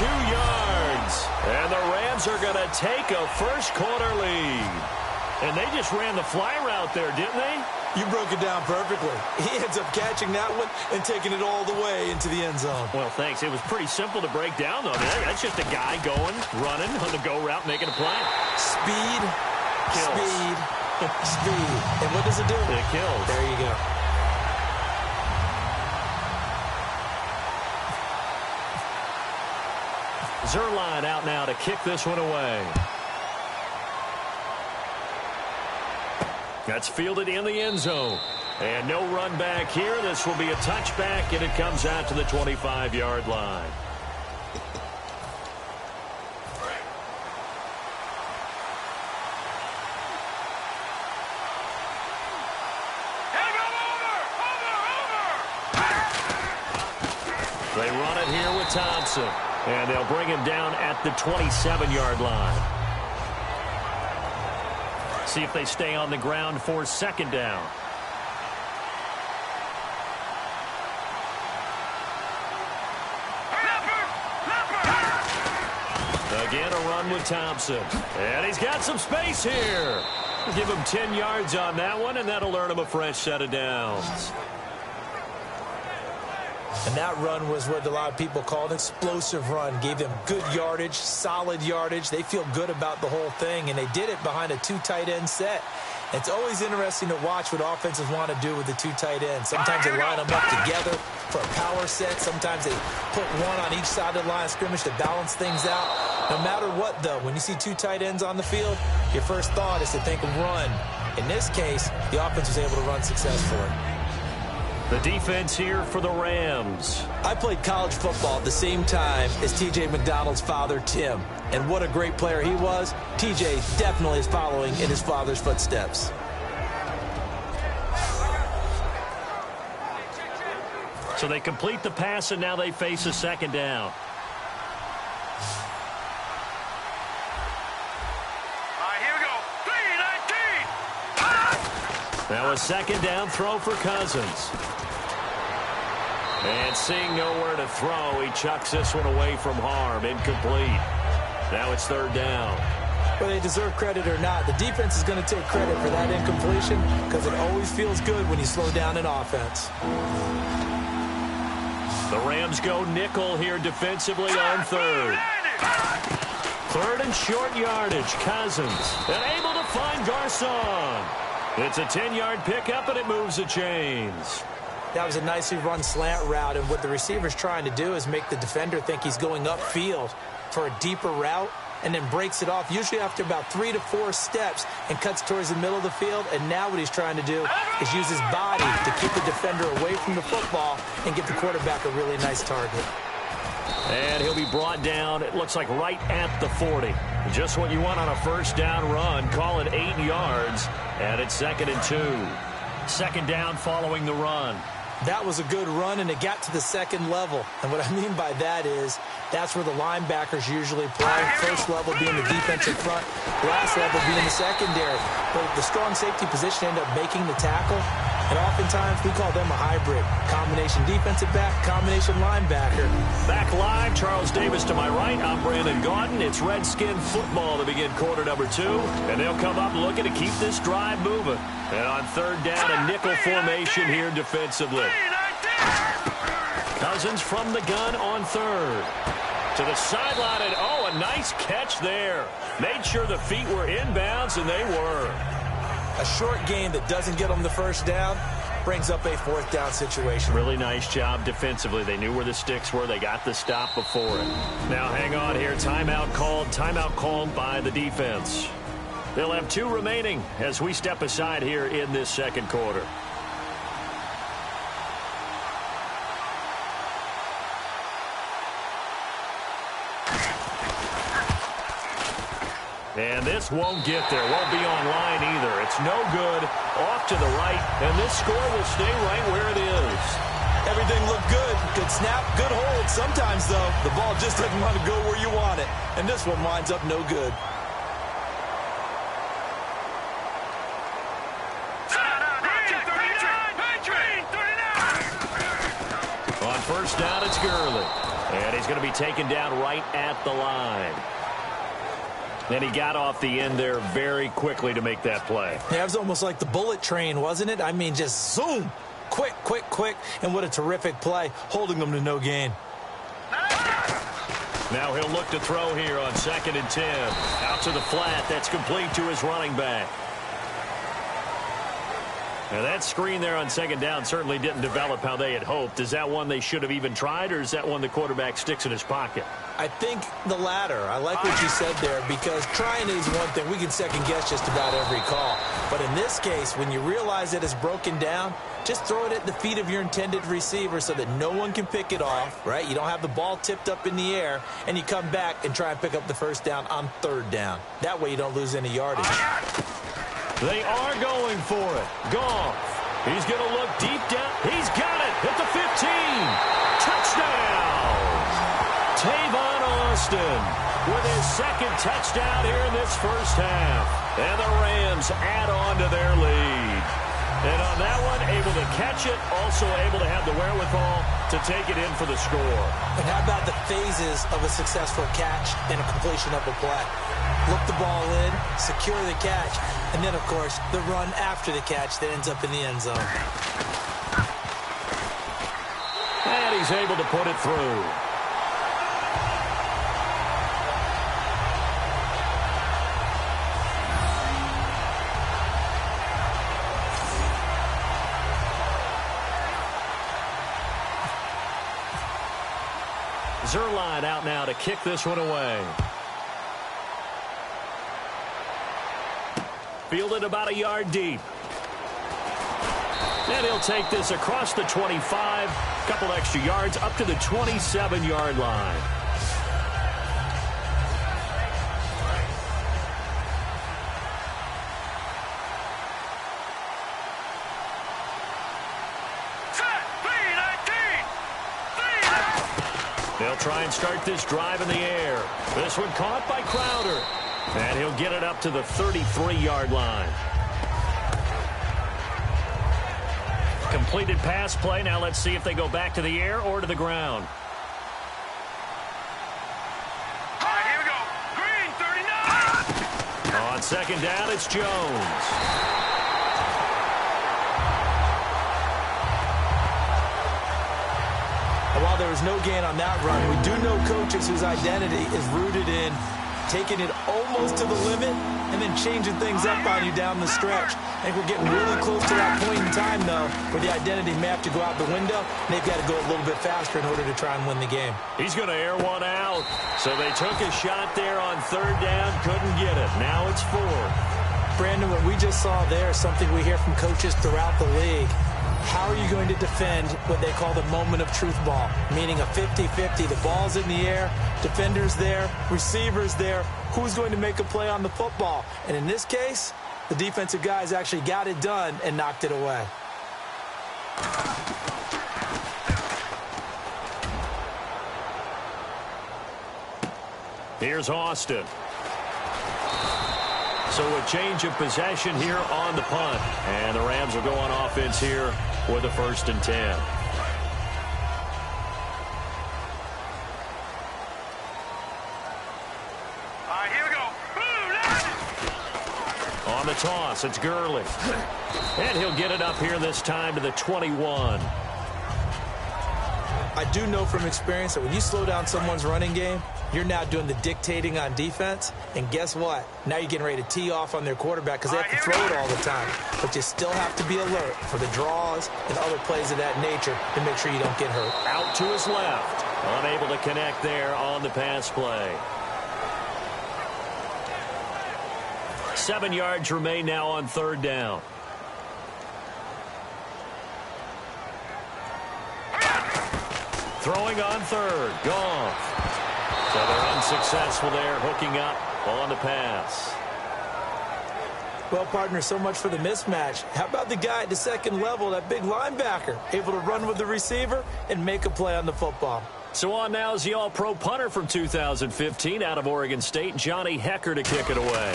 yards. And the Rams are going to take a first-quarter lead. And they just ran the fly route there, didn't they? You broke it down perfectly. He ends up catching that one and taking it all the way into the end zone. Well, thanks. It was pretty simple to break down, though. That's just a guy going, running on the go route, making a play. Speed, kills. Speed, speed. And what does it do? It kills. There you go. Zerline out now to kick this one away. That's fielded in the end zone. And no run back here. This will be a touchback, and it comes out to the 25-yard line. They run it here with Thompson. And they'll bring him down at the 27-yard line. See if they stay on the ground for second down. Again, a run with Thompson. And he's got some space here. Give him 10 yards on that one, and that'll earn him a fresh set of downs. And that run was what a lot of people call an explosive run. Gave them good yardage, solid yardage. They feel good about the whole thing, and they did it behind a two tight end set. It's always interesting to watch what offenses want to do with the two tight ends. Sometimes they line them up together for a power set. Sometimes they put one on each side of the line of scrimmage to balance things out. No matter what, though, when you see two tight ends on the field, your first thought is to think of run. In this case, the offense was able to run successfully. The defense here for the Rams. I played college football at the same time as T.J. McDonald's father, Tim. And what a great player he was. T.J. definitely is following in his father's footsteps. So they complete the pass, and now they face a second down. Now a second down throw for Cousins. And seeing nowhere to throw, he chucks this one away from harm. Incomplete. Now it's third down. Whether they deserve credit or not, the defense is going to take credit for that incompletion because it always feels good when you slow down an offense. The Rams go nickel here defensively on third. Third and short yardage. Cousins. And able to find Garcon. It's a 10-yard pickup, and it moves the chains. That was a nicely run slant route, and what the receiver's trying to do is make the defender think he's going upfield for a deeper route and then breaks it off, usually after about 3 to 4 steps, and cuts towards the middle of the field. And now what he's trying to do is use his body to keep the defender away from the football and get the quarterback a really nice target. And he'll be brought down, it looks like right at the 40. Just what you want on a first down run. Call it 8 yards, and it's 2nd and 2. Second down following the run. That was a good run, and it got to the second level. And what I mean by that is that's where the linebackers usually play. First level being the defensive front, last level being the secondary. But the strong safety position ended up making the tackle. And oftentimes we call them a hybrid. Combination defensive back, combination linebacker. Back live, Charles Davis to my right. I'm Brandon Gaudin. It's Redskin football to begin quarter number 2. And they'll come up looking to keep this drive moving. And on third down, a nickel formation here defensively. Cousins from the gun on third. To the sideline, and oh, a nice catch there. Made sure the feet were inbounds, and they were. A short game that doesn't get them the first down brings up a fourth down situation. Really nice job defensively. They knew where the sticks were. They got the stop before it. Now hang on here. Timeout called by the defense. They'll have 2 remaining as we step aside here in this second quarter. And this won't get there. Won't be online either. It's no good. Off to the right. And this score will stay right where it is. Everything looked good. Good snap, good hold. Sometimes, though, the ball just doesn't want to go where you want it. And this one winds up no good. On first down, it's Gurley. And he's going to be taken down right at the line. And he got off the end there very quickly to make that play. Yeah, it was almost like the bullet train, wasn't it? I mean, just zoom. Quick, quick, quick. And what a terrific play, holding them to no gain. Now he'll look to throw here on 2nd and 10. Out to the flat. That's complete to his running back. Now that screen there on 2nd down certainly didn't develop how they had hoped. Is that one they should have even tried, or is that one the quarterback sticks in his pocket? I think the latter. I like what you said there, because trying is one thing. We can second guess just about every call. But in this case, when you realize that it's broken down, just throw it at the feet of your intended receiver so that no one can pick it off, right? You don't have the ball tipped up in the air, and you come back and try and pick up the first down on 3rd down. That way you don't lose any yardage. They are going for it. Goff. He's going to look deep down. He's got it at the 15. Touchdown. Tavon Austin with his 2nd touchdown here in this first half. And the Rams add on to their lead. And on that one, able to catch it, also able to have the wherewithal to take it in for the score. And how about the phases of a successful catch and a completion of a play? Look the ball in, secure the catch, and then, of course, the run after the catch that ends up in the end zone. And he's able to put it through. Zerline out now to kick this one away. Fielded about a yard deep. And he'll take this across the 25. Couple extra yards up to the 27-yard line. They'll try and start this drive in the air. This one caught by Crowder. And he'll get it up to the 33-yard line. Completed pass play. Now let's see if they go back to the air or to the ground. All right, here we go. Green, 39. On 2nd down, it's Jones. And while there was no gain on that run, we do know coaches whose identity is rooted in taking it almost to the limit and then changing things up on you down the stretch. I think we're getting really close to that point in time, though, where the identity may have to go out the window, and they've got to go a little bit faster in order to try and win the game. He's going to air one out. So they took a shot there on 3rd down, couldn't get it. Now it's 4th. Brandon, what we just saw there is something we hear from coaches throughout the league. How are you going to defend what they call the moment of truth ball, meaning a 50-50? The ball's in the air, defenders there, receivers there. Who's going to make a play on the football? And in this case, the defensive guys actually got it done and knocked it away. Here's Austin. So a change of possession here on the punt. And the Rams will go on offense here with a 1st and 10. All right, here we go. On the toss, it's Gurley. And he'll get it up here this time to the 21. I do know from experience that when you slow down someone's running game, you're now doing the dictating on defense. And guess what? Now you're getting ready to tee off on their quarterback because they have to throw it all the time. But you still have to be alert for the draws and other plays of that nature to make sure you don't get hurt. Out to his left. Unable to connect there on the pass play. 7 yards remain now on 3rd down. Throwing on 3rd. Goff. So they're unsuccessful there, hooking up on the pass. Well, partner, so much for the mismatch. How about the guy at the 2nd level, that big linebacker, able to run with the receiver and make a play on the football? So on now is the all-pro punter from 2015 out of Oregon State, Johnny Hecker, to kick it away.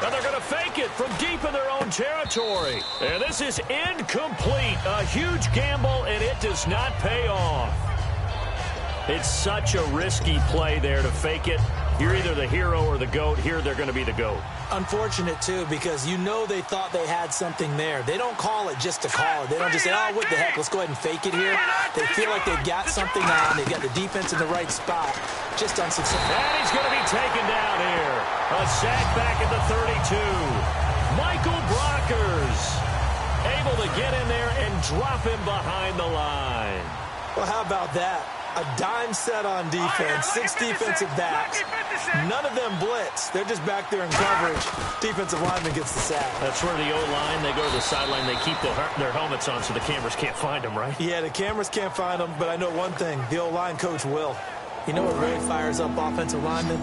And they're going to fake it from deep in their own territory. And this is incomplete. A huge gamble, and it does not pay off. It's such a risky play there to fake it. You're either the hero or the GOAT. Here, they're going to be the GOAT. Unfortunate, too, because you know they thought they had something there. They don't call it just to call it. They don't just say, oh, what the heck, let's go ahead and fake it here. They feel like they've got something on. They've got the defense in the right spot. Just unsuccessful. And he's going to be taken down here. A sack back at the 32. Michael Brockers able to get in there and drop him behind the line. Well, how about that? A dime set on defense, 6 defensive backs. None of them blitz. They're just back there in coverage. Defensive lineman gets the sack. That's where the O-line, they go to the sideline, they keep their helmets on so the cameras can't find them, right? Yeah, the cameras can't find them, but I know one thing. The O-line coach will. You know what really fires up offensive linemen?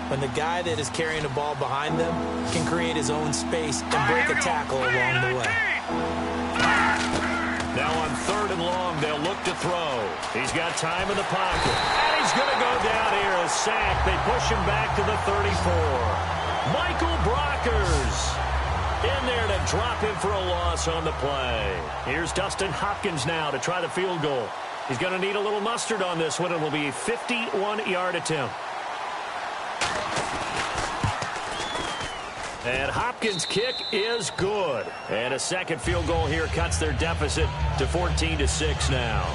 When the guy that is carrying the ball behind them can create his own space and break a tackle along the way. Now on 3rd and long, they'll look to throw. He's got time in the pocket. And he's going to go down here. A sack. They push him back to the 34. Michael Brockers in there to drop him for a loss on the play. Here's Dustin Hopkins now to try the field goal. He's going to need a little mustard on this one. It will be a 51-yard attempt. And Hopkins' kick is good. And a second field goal here cuts their deficit to 14-6 now.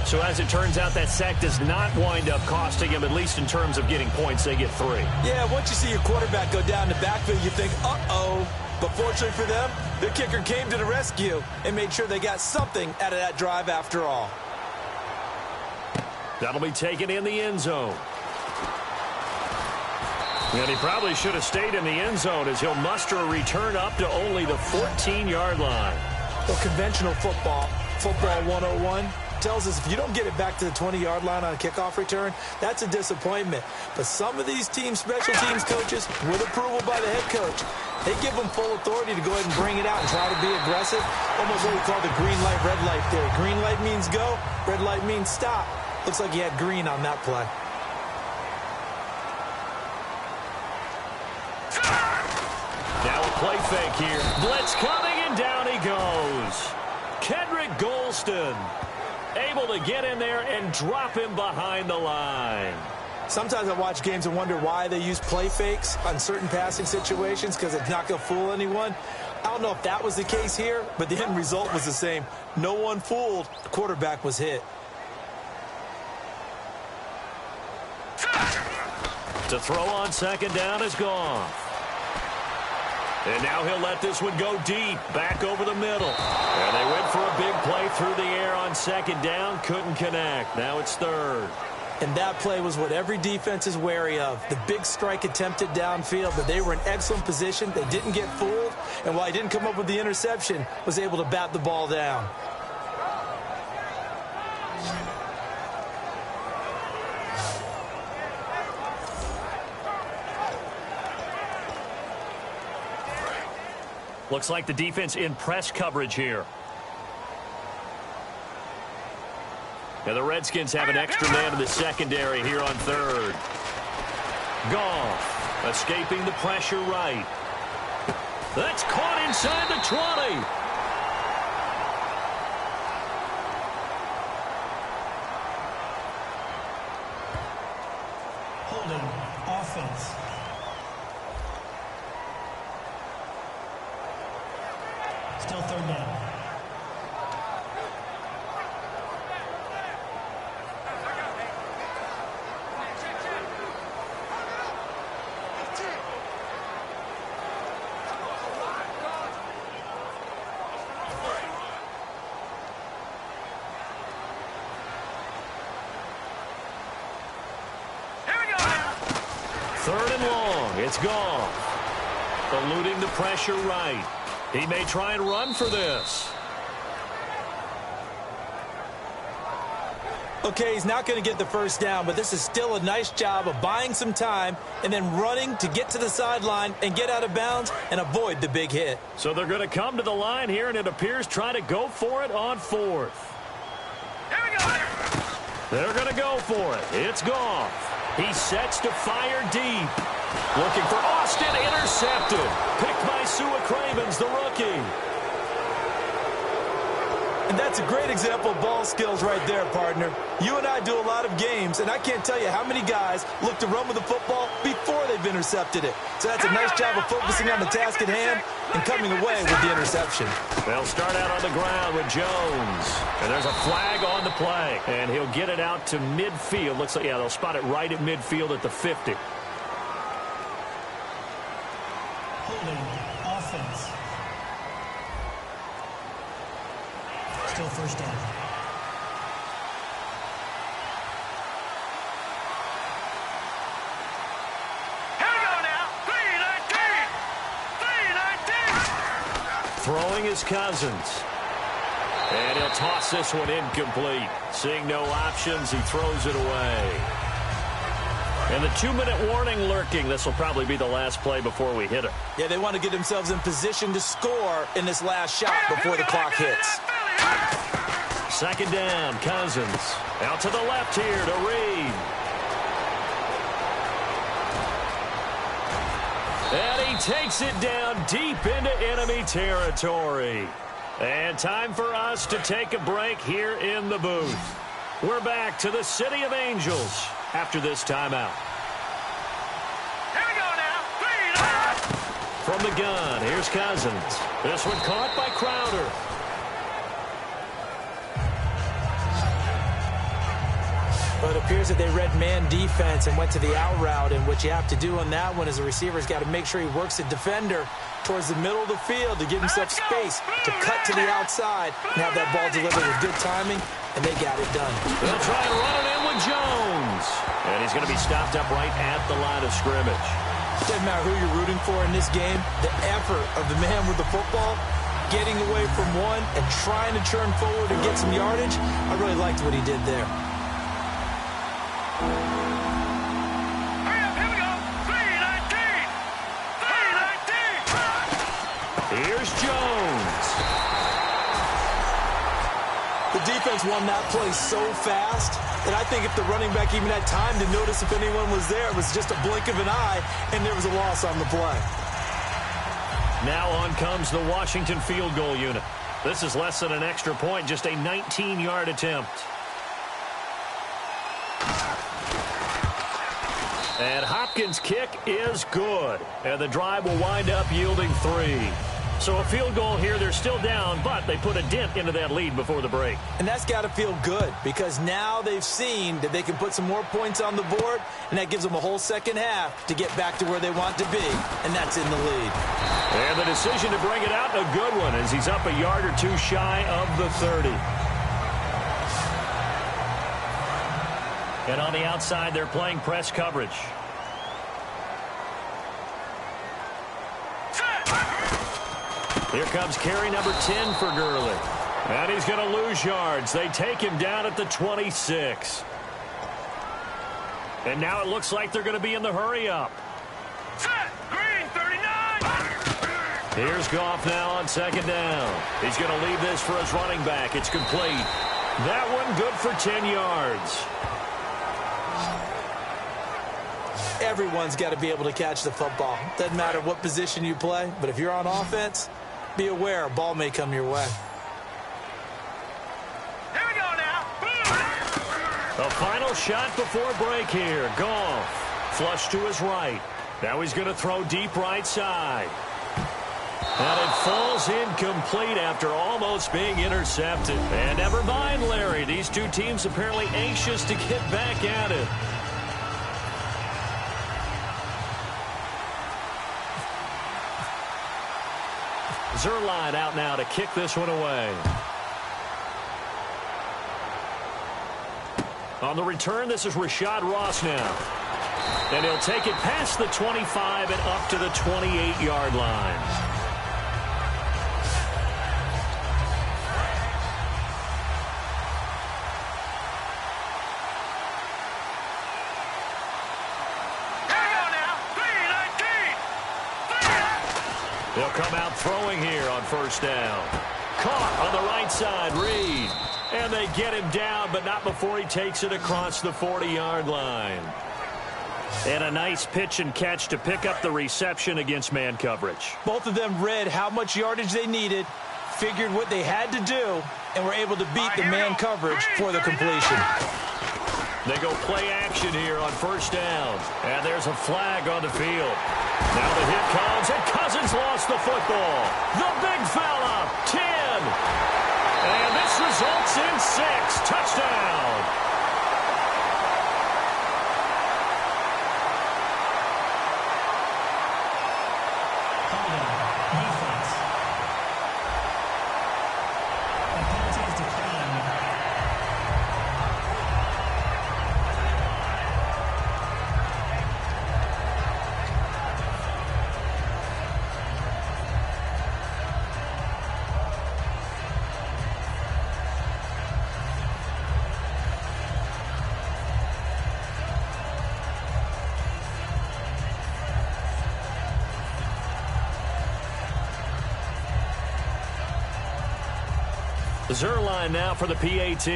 So as it turns out, that sack does not wind up costing him, at least in terms of getting points. They get 3. Yeah, once you see your quarterback go down the backfield, you think, uh-oh. But fortunately for them, their kicker came to the rescue and made sure they got something out of that drive after all. That'll be taken in the end zone. And he probably should have stayed in the end zone as he'll muster a return up to only the 14-yard line. Well, conventional football 101, tells us if you don't get it back to the 20-yard line on a kickoff return, that's a disappointment. But some of these special teams coaches, with approval by the head coach, they give them full authority to go ahead and bring it out and try to be aggressive. Almost what we call the green light, red light theory. Green light means go, red light means stop. Looks like he had green on that play. Now a play fake here. Blitz coming, and down he goes. Kendrick Golston able to get in there and drop him behind the line. Sometimes I watch games and wonder why they use play fakes on certain passing situations because it's not going to fool anyone. I don't know if that was the case here, but the end result was the same. No one fooled. The quarterback was hit. To throw on second down is gone. And now he'll let this one go deep, back over the middle. And they went for a big play through the air on second down, couldn't connect. Now it's 3rd. And that play was what every defense is wary of. The big strike attempted downfield, but they were in excellent position. They didn't get fooled, and while he didn't come up with the interception, was able to bat the ball down. Looks like the defense in press coverage here. Now the Redskins have an extra man in the secondary here on 3rd. Goff escaping the pressure right. That's caught inside the 20. Holding offense. Still 3rd down. Third and long. It's gone. Eluding the pressure right. He may try and run for this. Okay, he's not going to get the first down, but this is still a nice job of buying some time and then running to get to the sideline and get out of bounds and avoid the big hit. So they're going to come to the line here, and it appears try to go for it on 4th. Here we go. They're going to go for it. It's Goff. He sets to fire deep. Looking for Austin, intercepted. Picked by Sua Cravens, the rookie. And that's a great example of ball skills right there, partner. You and I do a lot of games, and I can't tell you how many guys look to run with the football before they've intercepted it. So that's a nice job of focusing on the task at hand and coming away with the interception. They'll start out on the ground with Jones. And there's a flag on the play. And he'll get it out to midfield. Looks like, yeah, they'll spot it right at midfield at the 50. Holding offense. Still first down. Here we go now. 3-19. 3-19. Throwing is Cousins. And he'll toss this one incomplete. Seeing no options, he throws it away. And the 2-minute warning lurking. This will probably be the last play before we hit it. Yeah, they want to get themselves in position to score in this last shot before the clock hits. Second down, Cousins. Out to the left here to Reed. And he takes it down deep into enemy territory. And time for us to take a break here in the booth. We're back to the City of Angels after this timeout. Here we go now. 3-19. From the gun, here's Cousins. This one caught by Crowder. Well, it appears that they read man defense and went to the out route, and what you have to do on that one is the receiver's got to make sure he works the defender towards the middle of the field to give himself space to cut to the outside and have that ball delivered with good timing, and they got it done. They'll try and run it in with Jones. And he's going to be stopped up right at the line of scrimmage. Doesn't matter who you're rooting for in this game, the effort of the man with the football, getting away from one and trying to churn forward and get some yardage, I really liked what he did there. Hurry up. Here we go. 3-19. 3-19. Here's Jones. The defense won that play so fast that I think if the running back even had time to notice if anyone was there, it was just a blink of an eye, and there was a loss on the play. Now on comes the Washington field goal unit. This is less than an extra point, just a 19-yard attempt. And Hopkins' kick is good. And the drive will wind up yielding 3. So a field goal here, they're still down, but they put a dent into that lead before the break. And that's got to feel good because now they've seen that they can put some more points on the board, and that gives them a whole second half to get back to where they want to be, and that's in the lead. And the decision to bring it out, a good one, as he's up a yard or two shy of the 30. And on the outside, they're playing press coverage. Here comes carry number 10 for Gurley. And he's going to lose yards. They take him down at the 26. And now it looks like they're going to be in the hurry-up. Set. Green 39. Here's Goff now on second down. He's going to leave this for his running back. It's complete. That one good for 10 yards. Everyone's got to be able to catch the football. Doesn't matter what position you play, but if you're on offense, be aware a ball may come your way. Here we go now. The final shot before break here. Goff flush to his right. Now he's going to throw deep right side. And it falls incomplete after almost being intercepted. And never mind, Larry. These two teams apparently anxious to get back at it. Zerline out now to kick this one away. On the return, this is Rashad Ross now. And he'll take it past the 25 and up to the 28-yard line. They'll come out throwing here on first down. Caught on the right side, Reed. And they get him down, but not before he takes it across the 40-yard line. And a nice pitch and catch to pick up the reception against man coverage. Both of them read how much yardage they needed, figured what they had to do, and were able to beat the man coverage for the completion. They go play action here on first down. And there's a flag on the field. Now the hit comes, and Cousins lost the football. The big fella, 10. And this results in 6. Touchdown. Zerline now for the PAT.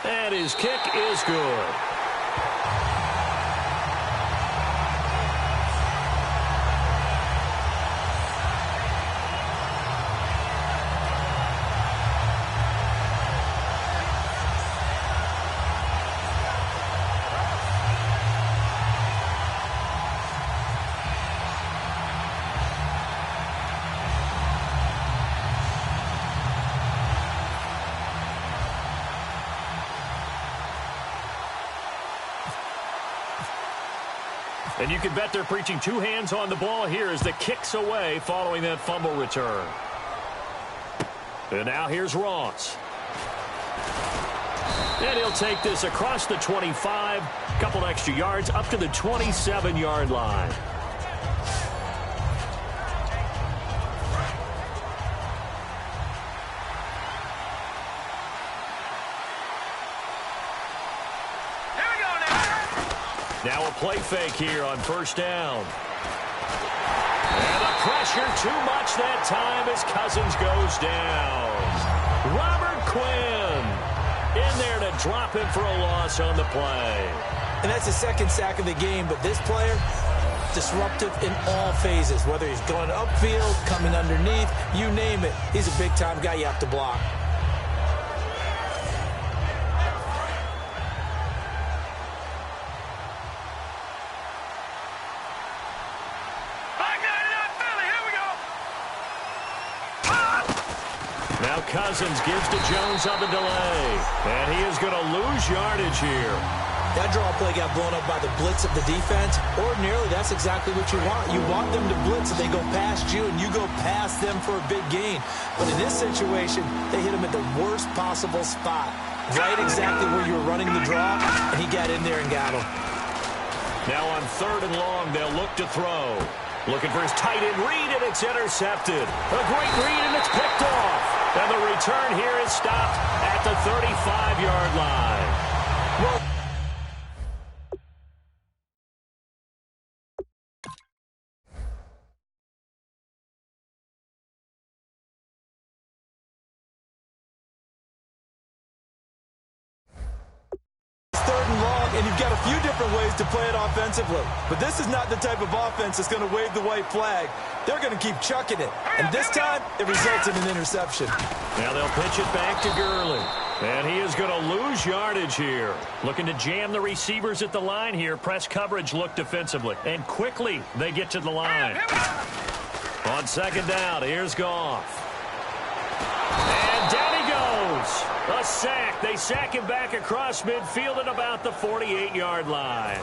And his kick is good. And you can bet they're preaching two hands on the ball here as the kick's away following that fumble return. And now here's Ross. And he'll take this across the 25, couple extra yards up to the 27-yard line. Now a play fake here on first down. And the pressure too much that time as Cousins goes down. Robert Quinn in there to drop him for a loss on the play. And that's the second sack of the game, but this player, disruptive in all phases. Whether he's going upfield, coming underneath, you name it. He's a big-time guy you have to block. Cousins gives to Jones on the delay. And he is going to lose yardage here. That draw play got blown up by the blitz of the defense. Ordinarily, that's exactly what you want. You want them to blitz and they go past you, and you go past them for a big gain. But in this situation, they hit him at the worst possible spot. Right exactly where you were running the draw, and he got in there and got him. Now on 3rd and long, they'll look to throw. Looking for his tight end read, and it's intercepted. A great read, and it's picked off. And the return here is stopped at the 35-yard line. Well, and you've got a few different ways to play it offensively. But this is not the type of offense that's going to wave the white flag. They're going to keep chucking it. And this time, it results in an interception. Now they'll pitch it back to Gurley. And he is going to lose yardage here. Looking to jam the receivers at the line here. Press coverage look defensively. And quickly, they get to the line. On 2nd down, here's Goff. And down he goes. A sack. They sack him back across midfield at about the 48-yard line.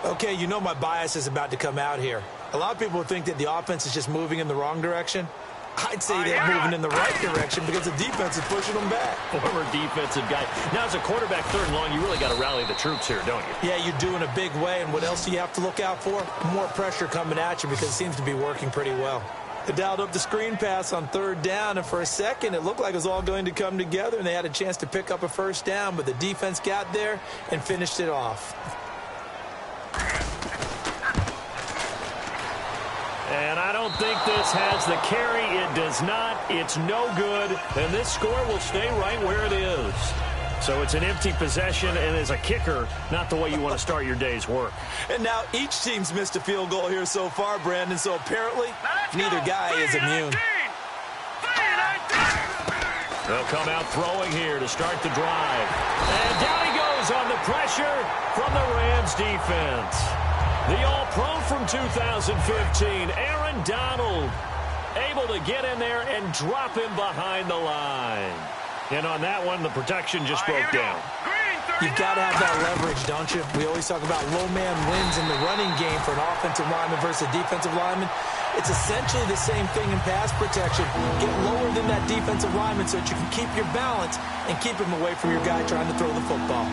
Okay, you know my bias is about to come out here. A lot of people think that the offense is just moving in the wrong direction. I'd say they're moving in the right direction because the defense is pushing them back. Former defensive guy. Now, as a quarterback 3rd and long, you really got to rally the troops here, don't you? Yeah, you do in a big way. And what else do you have to look out for? More pressure coming at you because it seems to be working pretty well. They dialed up the screen pass on 3rd down, and for a second, it looked like it was all going to come together, and they had a chance to pick up a first down, but the defense got there and finished it off. And I don't think this has the carry. It does not. It's no good. And this score will stay right where it is. So it's an empty possession, and as a kicker, not the way you want to start your day's work. And now each team's missed a field goal here so far, Brandon, so apparently neither guy is immune. They'll come out throwing here to start the drive. And down he goes on the pressure from the Rams defense. The All-Pro from 2015, Aaron Donald, able to get in there and drop him behind the line. And on that one, the protection just broke down. You've got to have that leverage, don't you? We always talk about low man wins in the running game for an offensive lineman versus a defensive lineman. It's essentially the same thing in pass protection. Get lower than that defensive lineman so that you can keep your balance and keep him away from your guy trying to throw the football.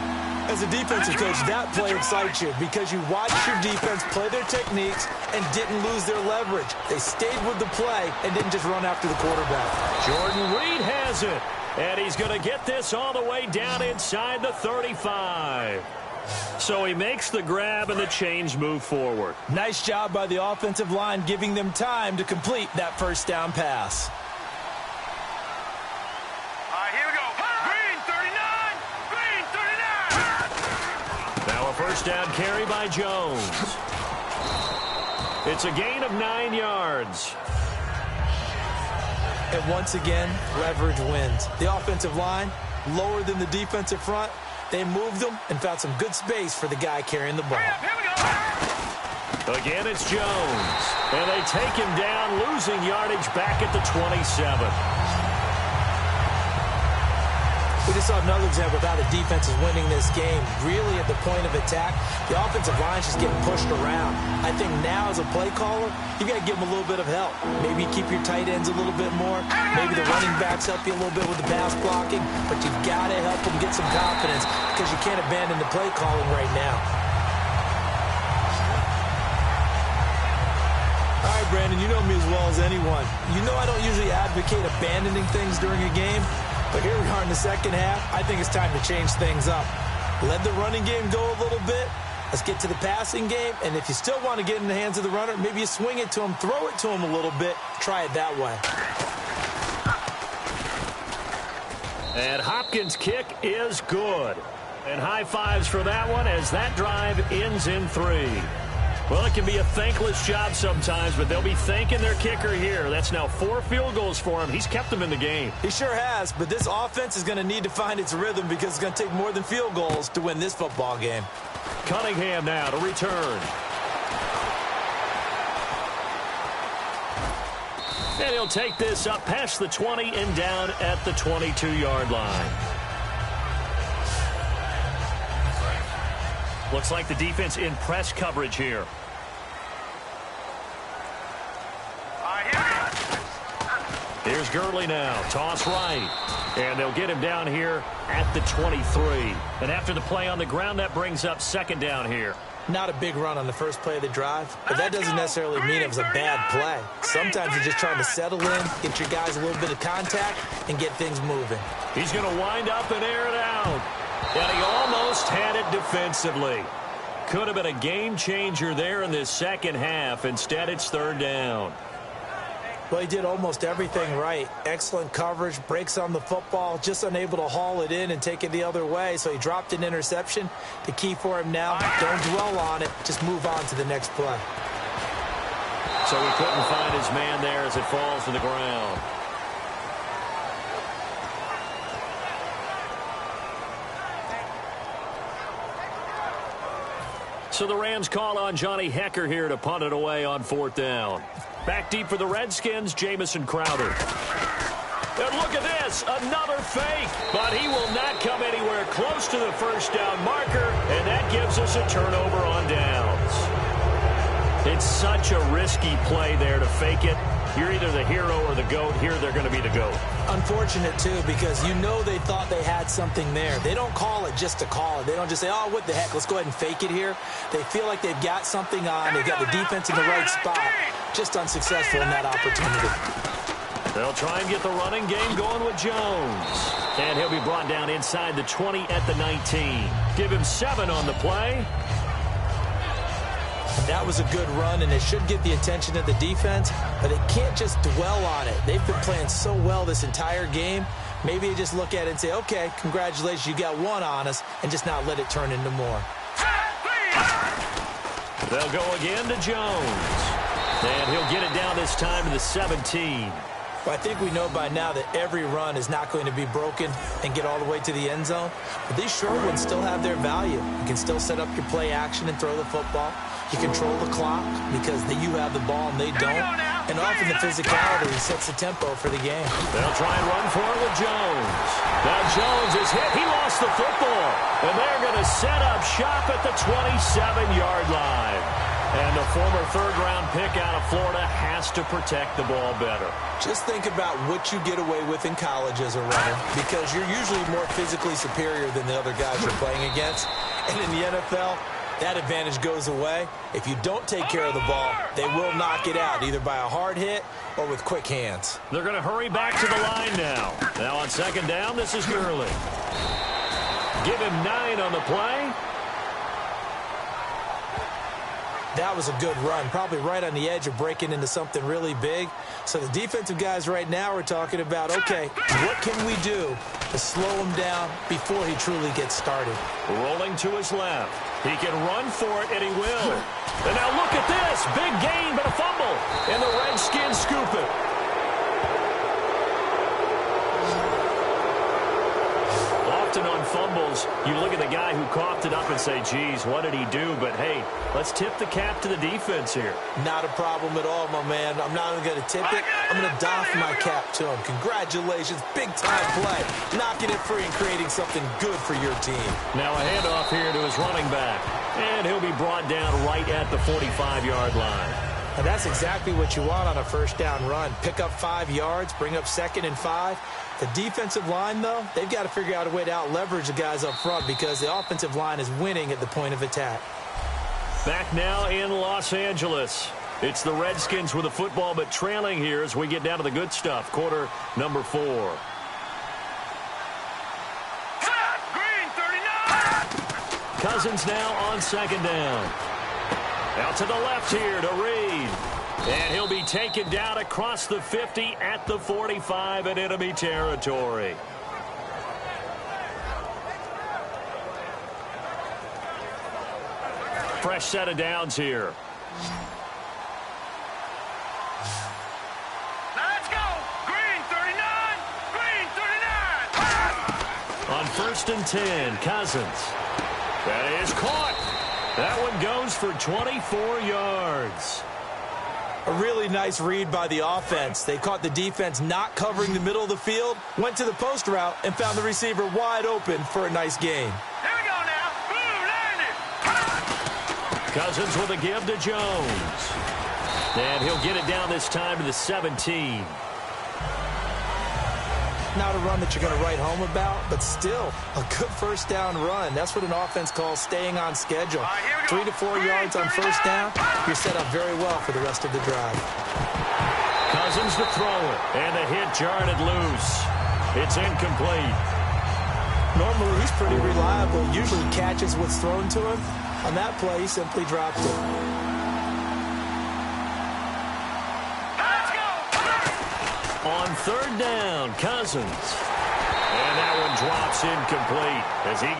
As a defensive coach, that play excites you because you watched your defense play their techniques and didn't lose their leverage. They stayed with the play and didn't just run after the quarterback. Jordan Reed has it. And he's going to get this all the way down inside the 35. So he makes the grab and the chains move forward. Nice job by the offensive line giving them time to complete that first down pass. All right, here we go. Green 39. Green 39. Now a first down carry by Jones. It's a gain of 9 yards. And once again, leverage wins. The offensive line, lower than the defensive front. They moved them and found some good space for the guy carrying the ball. Here we go. Again, it's Jones. And they take him down, losing yardage back at the 27. We just saw another example of how the defense is winning this game. Really at the point of attack, the offensive line's just getting pushed around. I think now as a play caller, you got to give them a little bit of help. Maybe keep your tight ends a little bit more. Maybe the running backs help you a little bit with the pass blocking. But you've got to help them get some confidence because you can't abandon the play calling right now. All right, Brandon, you know me as well as anyone. You know I don't usually advocate abandoning things during a game. But here we are in the second half. I think it's time to change things up. Let the running game go a little bit. Let's get to the passing game. And if you still want to get in the hands of the runner, maybe you swing it to him, throw it to him a little bit. Try it that way. And Hopkins' kick is good. And high fives for that one as that drive ends in 3. Well, it can be a thankless job sometimes, but they'll be thanking their kicker here. That's now 4 field goals for him. He's kept them in the game. He sure has, but this offense is going to need to find its rhythm because it's going to take more than field goals to win this football game. Cunningham now to return. And he'll take this up past the 20 and down at the 22-yard line. Looks like the defense in press coverage here. Here's Gurley now. Toss right. And they'll get him down here at the 23. And after the play on the ground, that brings up second down here. Not a big run on the first play of the drive, but that doesn't necessarily mean it was a bad play. Sometimes you're just trying to settle in, get your guys a little bit of contact, and get things moving. He's going to wind up and air it out. And he almost had it defensively. Could have been a game changer there in this second half. Instead, it's third down. Well, he did almost everything right. Excellent coverage, breaks on the football, just unable to haul it in and take it the other way. So he dropped an interception. The key for him now, don't dwell on it. Just move on to the next play. So he couldn't find his man there as it falls to the ground. So the Rams call on Johnny Hecker here to punt it away on fourth down. Back deep for the Redskins, Jamison Crowder. And look at this, another fake. But he will not come anywhere close to the first down marker, and that gives us a turnover on downs. It's such a risky play there to fake it. You're either the hero or the GOAT. Here they're going to be the GOAT. Unfortunate, too, because you know they thought they had something there. They don't call it just to call it. They don't just say, oh, what the heck, let's go ahead and fake it here. They feel like they've got something on. They've got the defense in the right spot. Just unsuccessful in that opportunity. They'll try and get the running game going with Jones. And he'll be brought down inside the 20 at the 19. Give him 7 on the play. That was a good run, and it should get the attention of the defense, but they can't just dwell on it. They've been playing so well this entire game, Maybe you just look at it and say, okay, congratulations, you got one on us, and just not let it turn into more. They'll go again to Jones. And he'll get it down this time to the 17. Well, I think we know by now that every run is not going to be broken and get all the way to the end zone. But these short ones still have their value. You can still set up your play action and throw the football. You control the clock because you have the ball and they don't. And often the physicality sets the tempo for the game. They'll try and run for it with Jones. Now Jones is hit. He lost the football. And they're going to set up shop at the 27-yard line. And the former third-round pick out of Florida has to protect the ball better. Just think about what you get away with in college as a runner, because you're usually more physically superior than the other guys you're playing against. And in the NFL, that advantage goes away. If you don't take care of the ball, they will knock it out, either by a hard hit or with quick hands. They're going to hurry back to the line now. Now on second down, this is Gurley. Give him 9 on the play. That was a good run, probably right on the edge of breaking into something really big. So the defensive guys right now are talking about, okay, what can we do to slow him down before he truly gets started? Rolling to his left. He can run for it, and he will. And now look at this. Big gain, but a fumble. And the Redskins scoop it. Often on fumbles, you look at the guy who coughed it up and say, geez, what did he do? But, hey, let's tip the cap to the defense here. Not a problem at all, my man. I'm not even going to tip it. I'm going to doff my cap to him. Congratulations. Big-time play. Knocking it free and creating something good for your team. Now a handoff here to his running back. And he'll be brought down right at the 45-yard line. And that's exactly what you want on a first down run. Pick up 5 yards, bring up 2nd and 5. The defensive line, though, they've got to figure out a way to out-leverage the guys up front because the offensive line is winning at the point of attack. Back now in Los Angeles. It's the Redskins with the football, but trailing here as we get down to the good stuff. Quarter number 4. Green 39. Cousins now on second down. Out to the left here to Reed. And he'll be taken down across the 50 at the 45 in enemy territory. Fresh set of downs here. Let's go. Green 39. Green 39. On 1st and 10, Cousins. That is caught. That one goes for 24 yards. A really nice read by the offense. They caught the defense not covering the middle of the field, went to the post route, and found the receiver wide open for a nice gain. Here we go now. Boom, landed. Cousins with a give to Jones. And he'll get it down this time to the 17. Not a run that you're going to write home about, but still a good first down run. That's what an offense calls staying on schedule. 3 to 4 yards on first down, you're set up very well for the rest of the drive. Cousins to throw it, and the hit jarred it loose. It's incomplete. Normally, he's pretty reliable. Usually catches what's thrown to him. On that play, he simply dropped it. On 3rd down, Cousins. And that one drops incomplete as he